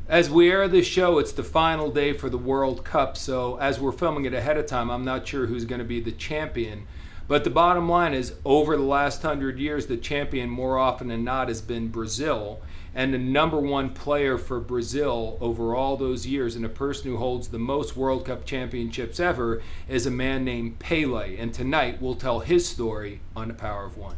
As we air this show, it's the final day for the World Cup, so as we're filming it ahead of time, I'm not sure who's going to be the champion. But the bottom line is, over the last 100 years, the champion more often than not has been Brazil. And the number one player for Brazil over all those years, and the person who holds the most World Cup championships ever, is a man named Pele. And tonight, we'll tell his story on The Power of One.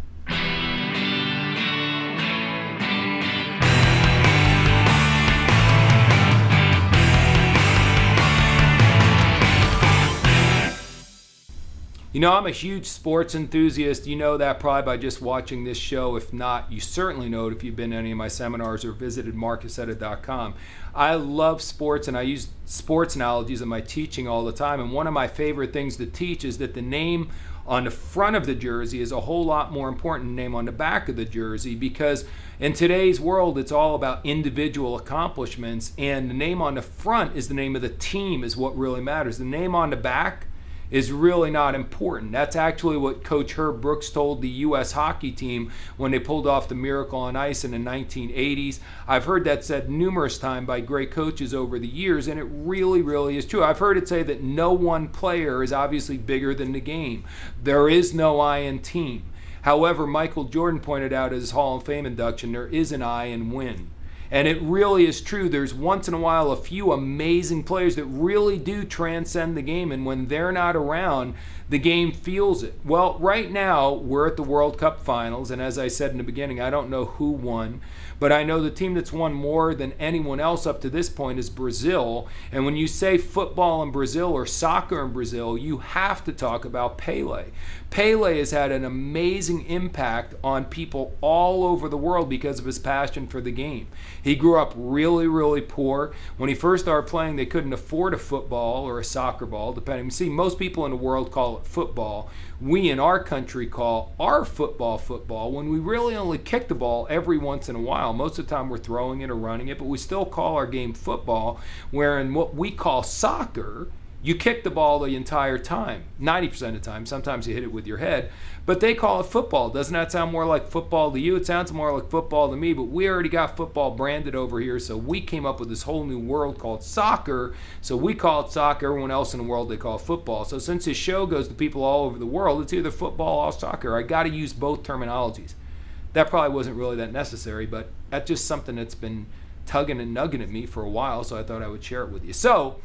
You know, I'm a huge sports enthusiast. You know that probably by just watching this show. If not, you certainly know it if you've been to any of my seminars or visited marcaccetta.com. I love sports, and I use sports analogies in my teaching all the time. And one of my favorite things to teach is that the name on the front of the jersey is a whole lot more important than the name on the back of the jersey, because in today's world, it's all about individual accomplishments, and the name on the front is the name of the team is what really matters. The name on the back is really not important. That's actually what Coach Herb Brooks told the U.S. hockey team when they pulled off the Miracle on Ice in the 1980s. I've heard that said numerous times by great coaches over the years, and it really, really is true. I've heard it say that no one player is obviously bigger than the game. There is no I in team. However, Michael Jordan pointed out at his Hall of Fame induction, there is an I in win. And it really is true. There's once in a while a few amazing players that really do transcend the game, and when they're not around, the game feels it. Well, right now, we're at the World Cup Finals, and as I said in the beginning, I don't know who won, but I know the team that's won more than anyone else up to this point is Brazil. And when you say football in Brazil or soccer in Brazil, you have to talk about Pele. Pele has had an amazing impact on people all over the world because of his passion for the game. He grew up really, really poor. When he first started playing, they couldn't afford a football or a soccer ball, depending. See, most people in the world call it football. We in our country call our football when we really only kick the ball every once in a while. Most of the time we're throwing it or running it, but we still call our game football, where in what we call soccer, you kick the ball the entire time, 90% of the time. Sometimes you hit it with your head, but they call it football. Doesn't that sound more like football to you? It sounds more like football to me, but we already got football branded over here, so we came up with this whole new world called soccer. So we call it soccer. Everyone else in the world, they call it football. So since this show goes to people all over the world, it's either football or soccer. I got to use both terminologies. That probably wasn't really that necessary, but that's just something that's been tugging and nugging at me for a while, so I thought I would share it with you. So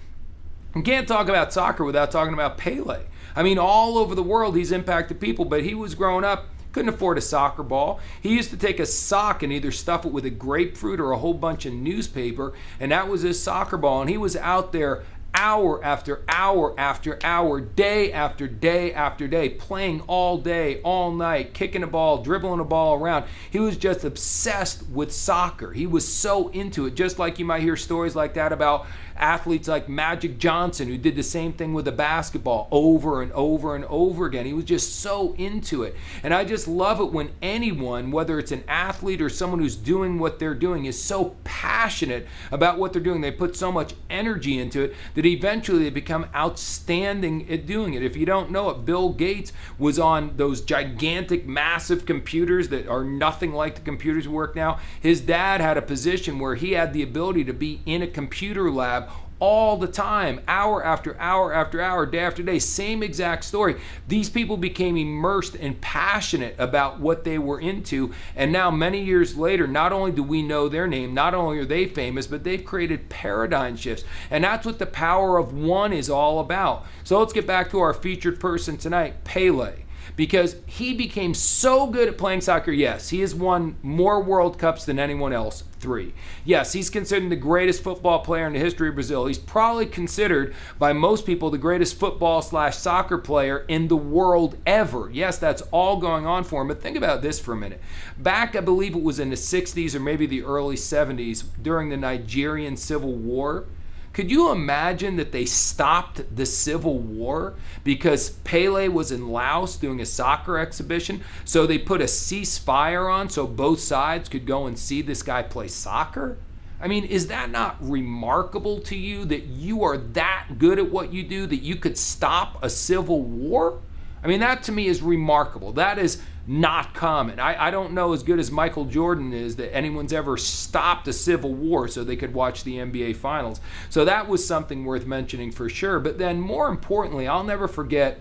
you can't talk about soccer without talking about Pele. I mean, all over the world he's impacted people, but he was growing up, couldn't afford a soccer ball. He used to take a sock and either stuff it with a grapefruit or a whole bunch of newspaper, and that was his soccer ball. And he was out there hour after hour after hour, day after day after day, playing all day, all night, kicking a ball, dribbling a ball around. He was just obsessed with soccer. He was so into it, just like you might hear stories like that about athletes like Magic Johnson, who did the same thing with the basketball over and over and over again. He was just so into it. And I just love it when anyone, whether it's an athlete or someone who's doing what they're doing, is so passionate about what they're doing. They put so much energy into it that eventually they become outstanding at doing it. If you don't know it, Bill Gates was on those gigantic, massive computers that are nothing like the computers we work now. His dad had a position where he had the ability to be in a computer lab all the time, hour after hour after hour, day after day, same exact story. These people became immersed and passionate about what they were into, and now many years later, not only do we know their name, not only are they famous, but they've created paradigm shifts, and that's what the power of one is all about. So let's get back to our featured person tonight, Pele. Because he became so good at playing soccer. Yes, he has won more World Cups than anyone else, 3. Yes, he's considered the greatest football player in the history of Brazil. He's probably considered by most people the greatest football/soccer player in the world ever. Yes, that's all going on for him. But think about this for a minute. Back, I believe it was in the 60s or maybe the early 70s, during the Nigerian Civil War, could you imagine that they stopped the Civil War because Pele was in Laos doing a soccer exhibition? So they put a ceasefire on so both sides could go and see this guy play soccer? I mean, is that not remarkable to you that you are that good at what you do that you could stop a civil war? I mean, that to me is remarkable. That is not common. I don't know, as good as Michael Jordan is, that anyone's ever stopped a civil war so they could watch the NBA Finals. So that was something worth mentioning for sure. But then more importantly, I'll never forget,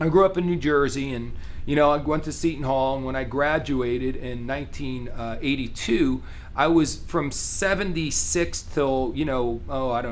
I grew up in New Jersey, and I went to Seton Hall, and when I graduated in 1982, I was from 76 till, about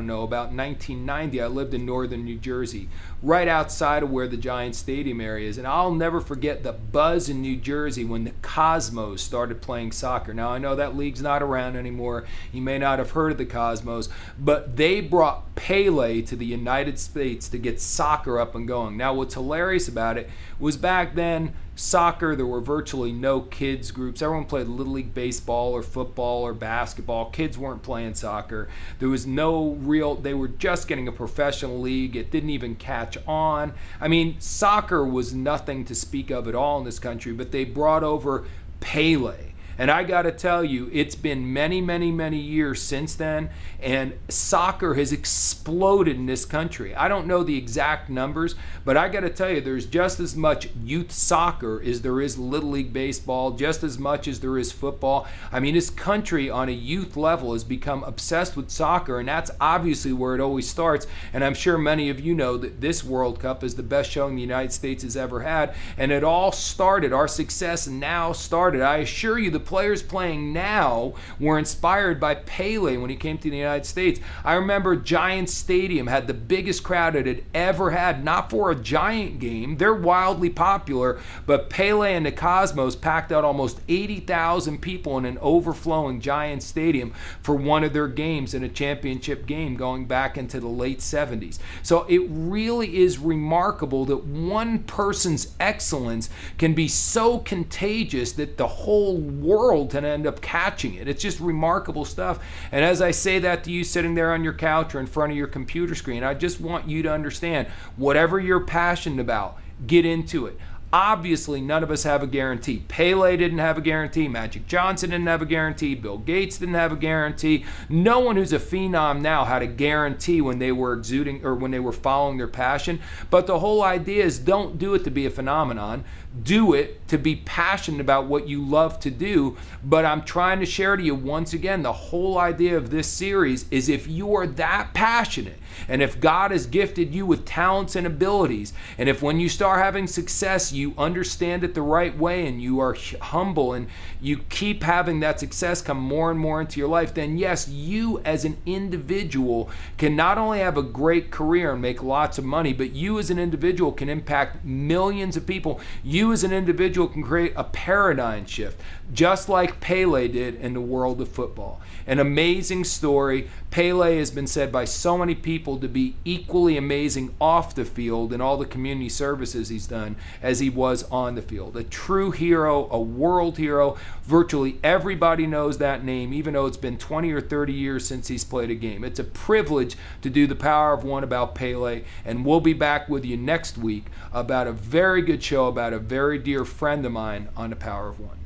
1990, I lived in northern New Jersey, right outside of where the Giant Stadium area is. And I'll never forget the buzz in New Jersey when the Cosmos started playing soccer. Now, I know that league's not around anymore. You may not have heard of the Cosmos, but they brought Pele to the United States to get soccer up and going. Now, what's hilarious about it was back then, soccer, there were virtually no kids groups. Everyone played Little League baseball or football or basketball. Kids weren't playing soccer. There was no they were just getting a professional league. It didn't even catch on. I mean, soccer was nothing to speak of at all in this country, but they brought over Pele. And I got to tell you, it's been many, many, many years since then, and soccer has exploded in this country. I don't know the exact numbers, but I got to tell you, there's just as much youth soccer as there is Little League baseball, just as much as there is football. I mean, this country on a youth level has become obsessed with soccer, and that's obviously where it always starts. And I'm sure many of you know that this World Cup is the best showing the United States has ever had, and it all started, our success now started. I assure you, the players playing now were inspired by Pele when he came to the United States. I remember Giant Stadium had the biggest crowd it had ever had, not for a Giant game. They're wildly popular, but Pele and the Cosmos packed out almost 80,000 people in an overflowing Giant Stadium for one of their games in a championship game going back into the late 70s. So it really is remarkable that one person's excellence can be so contagious that the whole world can end up catching it. It's just remarkable stuff. And as I say that to you sitting there on your couch or in front of your computer screen, I just want you to understand, whatever you're passionate about, get into it. Obviously, none of us have a guarantee. Pele didn't have a guarantee. Magic Johnson didn't have a guarantee. Bill Gates didn't have a guarantee. No one who's a phenom now had a guarantee when they were exuding or when they were following their passion. But the whole idea is, don't do it to be a phenomenon. Do it to be passionate about what you love to do. But I'm trying to share to you once again, the whole idea of this series is, if you are that passionate, and if God has gifted you with talents and abilities, and if when you start having success, you understand it the right way, and you are humble, and you keep having that success come more and more into your life, then yes, you as an individual can not only have a great career and make lots of money, but you as an individual can impact millions of people. You as an individual can create a paradigm shift, just like Pele did in the world of football. An amazing story. Pele has been said by so many people to be equally amazing off the field and all the community services he's done as he was on the field. A true hero, a world hero. Virtually everybody knows that name, even though it's been 20 or 30 years since he's played a game. It's a privilege to do The Power of One about Pele, and we'll be back with you next week about a very good show about a very dear friend of mine on The Power of One.